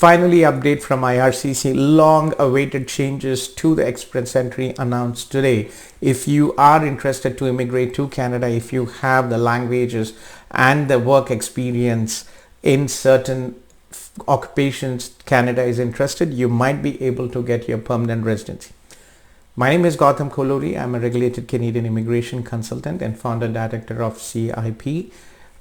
Finally, update from IRCC, long awaited changes to the express entry announced today. If you are interested to immigrate to Canada, if you have the languages and the work experience in certain occupations Canada is interested, you might be able to get your permanent residency. My name is Gautam Koluri. I'm a regulated Canadian immigration consultant and founder director of CIP,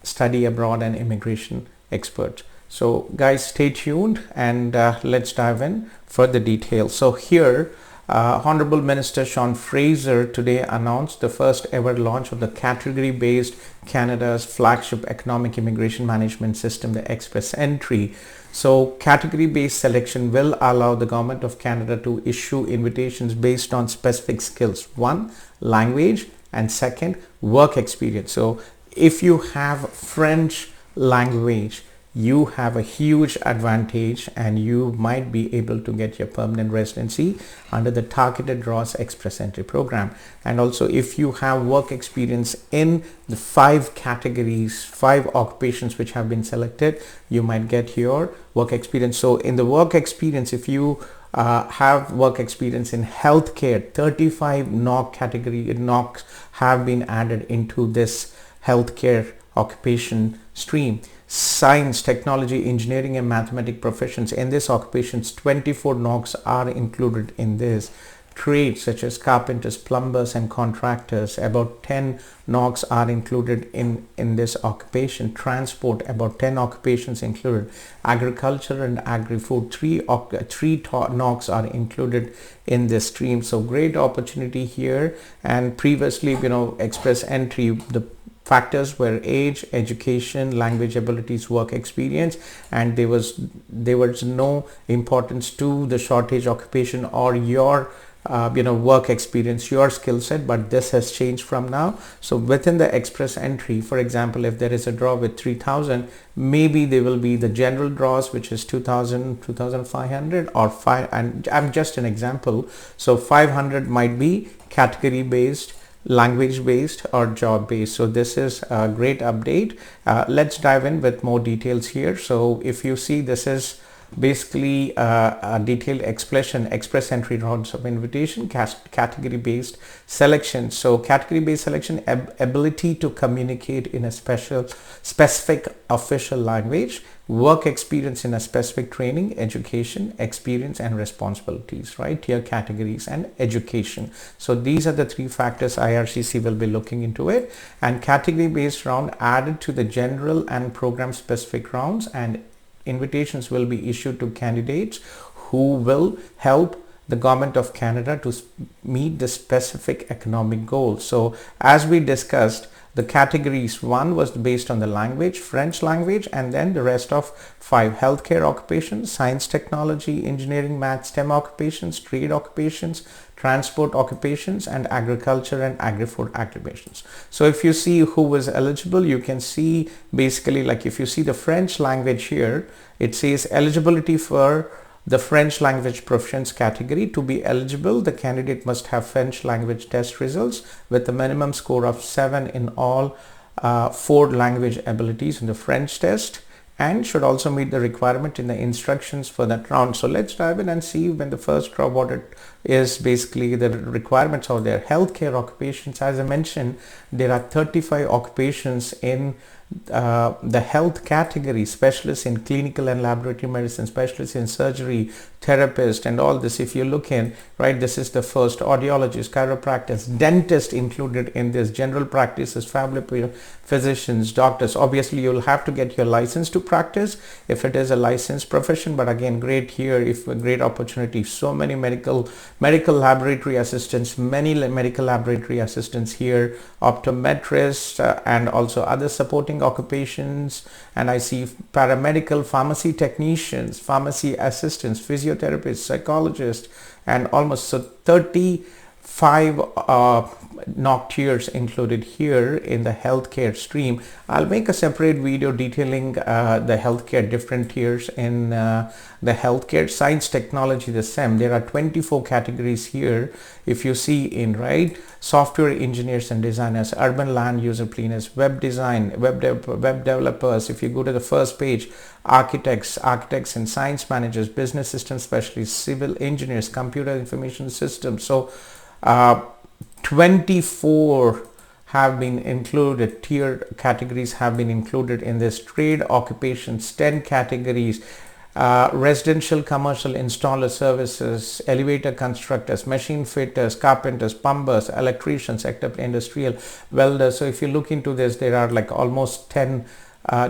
Study Abroad and Immigration Expert. So guys, stay tuned and let's dive in further details. So here, Honourable Minister Sean Fraser today announced the first ever launch of the category-based Canada's flagship economic immigration management system, the Express Entry. So category-based selection will allow the Government of Canada to issue invitations based on specific skills. One, language, and second, work experience. So if you have French language, you have a huge advantage and you might be able to get your permanent residency under the targeted draws express entry program. And also if you have work experience in the 5 categories, 5 occupations which have been selected, you might get your work experience. So in the work experience, if you have work experience in healthcare, 35 NOC category NOCs have been added into this healthcare occupation stream. Science, technology, engineering and mathematics professions, in this occupations 24 NOCs are included in this. Trades such as carpenters, plumbers and contractors, about 10 NOCs are included in this occupation. Transport, about 10 occupations included. Agriculture and agri-food, 3 NOCs are included in this stream. So great opportunity here. And previously, express entry, the factors were age, education, language abilities, work experience, and there was no importance to the shortage occupation or your work experience, your skill set, but this has changed from now. So within the express entry, for example, if there is a draw with 3,000, maybe there will be the general draws which is 2,000, 2,500 or 5, and I'm just an example. So 500 might be category based, language based or job based. So this is a great update. Let's dive in with more details here. So if you see, this is basically a detailed express entry rounds of invitation, category based selection. So category based selection, ability to communicate in a specific official language, work experience in a specific training, education, experience and responsibilities, right? Tier categories and education. So these are the 3 factors IRCC will be looking into it, and category based round added to the general and program specific rounds, and invitations will be issued to candidates who will help the Government of Canada to meet the specific economic goals. So as we discussed, the categories, 1 was based on the language, French language, and then the rest of 5 healthcare occupations, science, technology, engineering, math, STEM occupations, trade occupations, transport occupations, and agriculture and agri-food occupations. So if you see who was eligible, you can see basically, like if you see the French language here, it says eligibility for the French language proficiency category. To be eligible, the candidate must have French language test results with a minimum score of 7 in all 4 language abilities in the French test, and should also meet the requirement in the instructions for that round. So let's dive in and see when the first draw what it is. Basically the requirements of their healthcare occupations. As I mentioned, there are 35 occupations in the health category: specialists in clinical and laboratory medicine, specialists in surgery, therapist, and all this. If you look in, right, this is the first: audiologist, chiropractors, dentist included in this, general practices, family physicians, doctors. Obviously you'll have to get your license to practice if it is a licensed profession, but again, great here, if a great opportunity. So many medical laboratory assistants, here, optometrists, and also other supporting occupations. And I see paramedical, pharmacy technicians, pharmacy assistants, physiotherapists, psychologists, and almost 35 NOC tiers included here in the healthcare stream. I'll make a separate video detailing the healthcare different tiers in the healthcare. Science, technology, the STEM. There are 24 categories here. If you see in right, software engineers and designers, urban land user planners, web design, web developers. If you go to the first page, architects and science managers, business system specialists, civil engineers, computer information systems. So 24 have been included, tier categories have been included in this. Trade occupations, 10 categories, residential, commercial, installer services, elevator constructors, machine fitters, carpenters, plumbers, electricians, industrial, welders. So if you look into this, there are like almost 10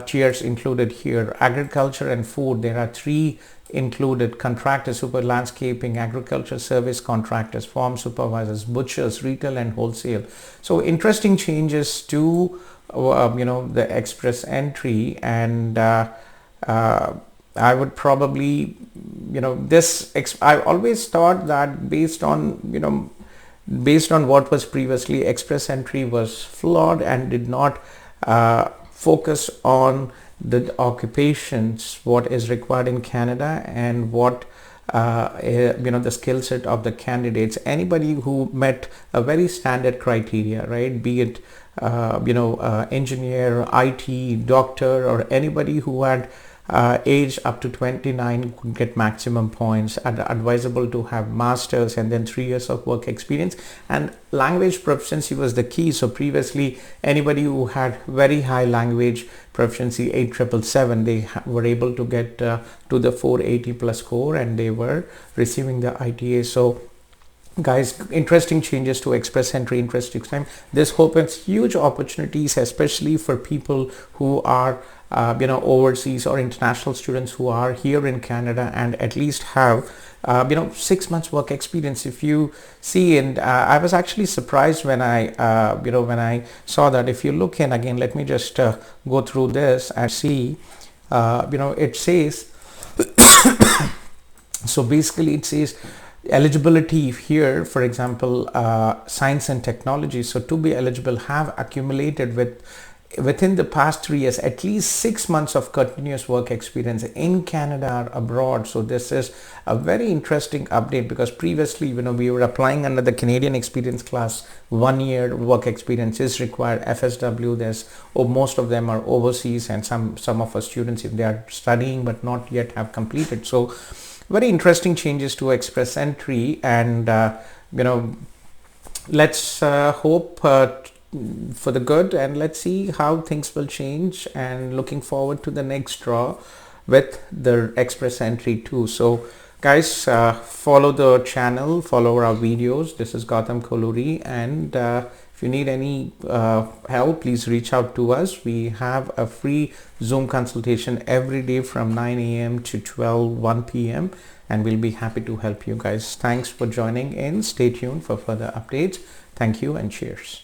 tiers included here. Agriculture and food, there are 3 included: contractors, super landscaping, agriculture service contractors, farm supervisors, butchers, retail and wholesale. So interesting changes to the express entry, and I would probably I always thought that based on what was previously, express entry was flawed and did not focus on the occupations, what is required in Canada, and what the skill set of the candidates. Anybody who met a very standard criteria, right, be it engineer, IT, doctor, or anybody who had age up to 29 could get maximum points. Advisable to have masters and then 3 years of work experience, and language proficiency was the key. So previously anybody who had very high language proficiency, 8777, they were able to get to the 480 plus score, and they were receiving the ITA. So guys, interesting changes to express entry, interesting time. This opens huge opportunities, especially for people who are overseas or international students who are here in Canada and at least have 6 months work experience. If you see, and I was actually surprised when I saw that. If you look in again, let me just go through this and see. It says so basically it says eligibility here, for example, science and technology. So to be eligible, have accumulated within the past 3 years at least 6 months of continuous work experience in Canada or abroad. So this is a very interesting update, because previously we were applying under the Canadian experience class. 1 year work experience is required. FSW, most of them are overseas, and some of our students, if they are studying but not yet have completed. So very interesting changes to express entry, and let's hope for the good, and let's see how things will change, and looking forward to the next draw with the express entry too. So guys, follow the channel, follow our videos. This is Gautam Koluri, and if you need any help, please reach out to us. We have a free Zoom consultation every day from 9 a.m. to 1 p.m. and we'll be happy to help you guys. Thanks for joining in. Stay tuned for further updates. Thank you and cheers.